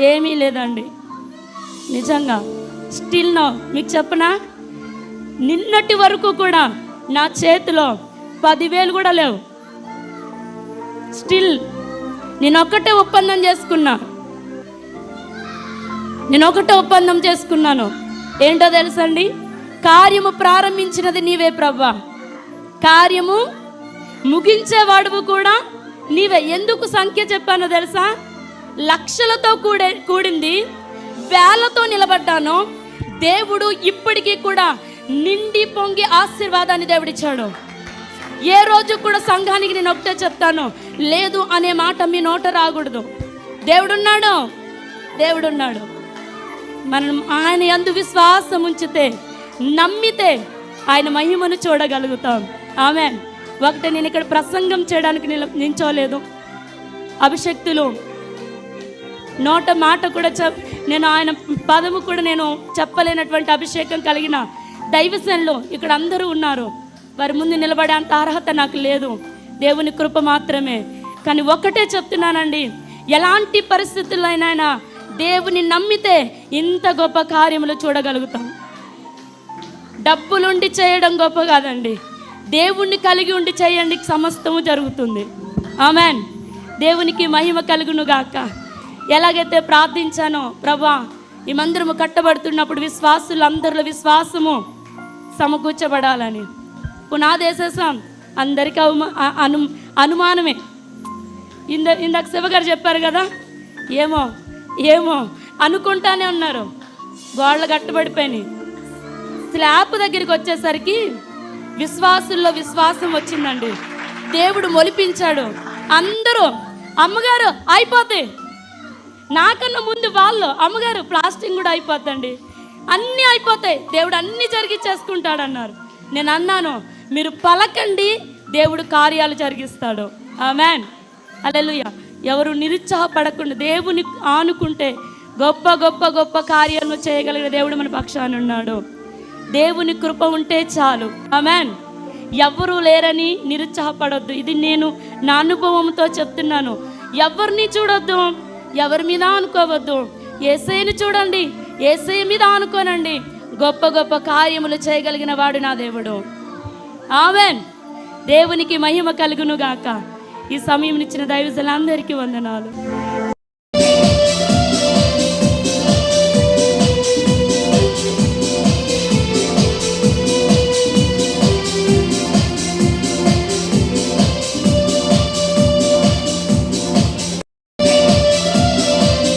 ఏమీ లేదండి. నిజంగా స్టిల్ నో మీకు చెప్పనా, నిన్నటి వరకు కూడా నా చేతిలో 10,000 కూడా లేవు. స్టిల్ నేను ఒకటే ఒప్పందం చేసుకున్నాను. ఏంటో తెలుసండి, కార్యము ప్రారంభించినది నీవే ప్రభా, కార్యము ముగించేవాడువు కూడా నీవే. ఎందుకు సంఖ్య చెప్పానో తెలుసా? లక్షలతో కూడింది, వేలతో నిలబడ్డాను. దేవుడు ఇప్పటికీ కూడా నిండి పొంగి ఆశీర్వాదాన్ని దేవుడిచ్చాడు. ఏ రోజు కూడా సంఘానికి నేను ఒకటే చెప్తాను, లేదు అనే మాట మీ నోట రాకూడదు. దేవుడున్నాడు. మనం ఆయన యందు విశ్వాసం ఉంచితే, నమ్మితే ఆయన మహిమను చూడగలుగుతాం. ఆమేన్. ఒకటి, నేను ఇక్కడ ప్రసంగం చేయడానికి నించోలేదు. అభిషక్తులు నోట మాట కూడా నేను ఆయన పదము కూడా నేను చెప్పలేనటువంటి అభిషేకం కలిగిన దైవజనులు ఇక్కడ అందరూ ఉన్నారు. వారి ముందు నిలబడే అంత అర్హత నాకు లేదు, దేవుని కృప మాత్రమే. కానీ ఒకటే చెప్తున్నానండి, ఎలాంటి పరిస్థితుల్లోనైనా దేవుని నమ్మితే ఇంత గొప్ప కార్యములు చూడగలుగుతాం. డబ్బులుండి చేయడం గొప్ప కాదండి, దేవుణ్ణి కలిగి ఉండి చేయండి, సమస్తము జరుగుతుంది. ఆమెన్. దేవునికి మహిమ కలుగును గాక. ఎలాగైతే ప్రార్థించానో, ప్రభా ఈ మందిరము కట్టబడుతున్నప్పుడు విశ్వాసులందరిలో విశ్వాసము సమకూర్చబడాలని పునాదేశం అందరికీ అనుమానమే. ఇందాక శివగారు చెప్పారు కదా, ఏమో అనుకుంటానే ఉన్నారు. గోడలు కట్టబడిపోయినాయి. స్లాబ్ దగ్గరికి వచ్చేసరికి విశ్వాసుల్లో విశ్వాసం వచ్చిందండి. దేవుడు మొలిపించాడు. అందరూ అమ్మగారు అయిపోతాయి, నాకన్నా ముందు వాళ్ళు అమ్మగారు ప్లాస్టింగ్ కూడా అయిపోద్దండి, అన్నీ అయిపోతాయి, దేవుడు అన్నీ జరిగించేసుకుంటాడన్నారు. నేను అన్నాను, మీరు పలకండి, దేవుడు కార్యాలు జరిగిస్తాడు. ఆమేన్. హల్లెలూయా. ఎవరు నిరుత్సాహపడకుండా దేవుని ఆనుకుంటే గొప్ప గొప్ప గొప్ప కార్యాలను చేయగలిగిన దేవుడు మన పక్షాన ఉన్నాడు. దేవుని కృప ఉంటే చాలు. ఆమేన్. ఎవరు లేరని నిరుత్సాహపడొద్దు. ఇది నేను నా అనుభవంతో చెప్తున్నాను. ఎవరిని చూడొద్దు, ఎవరి మీద అనుకోవద్దు. యేసయ్యను చూడండి, యేసయ్య మీద అనుకోనండి. గొప్ప గొప్ప కార్యములు చేయగలిగిన వాడు నా దేవుడు. ఆమేన్. దేవునికి మహిమ కలుగును గాక. ఈ సమయం ఇచ్చిన దైవజనులందరికీ వందనాలు.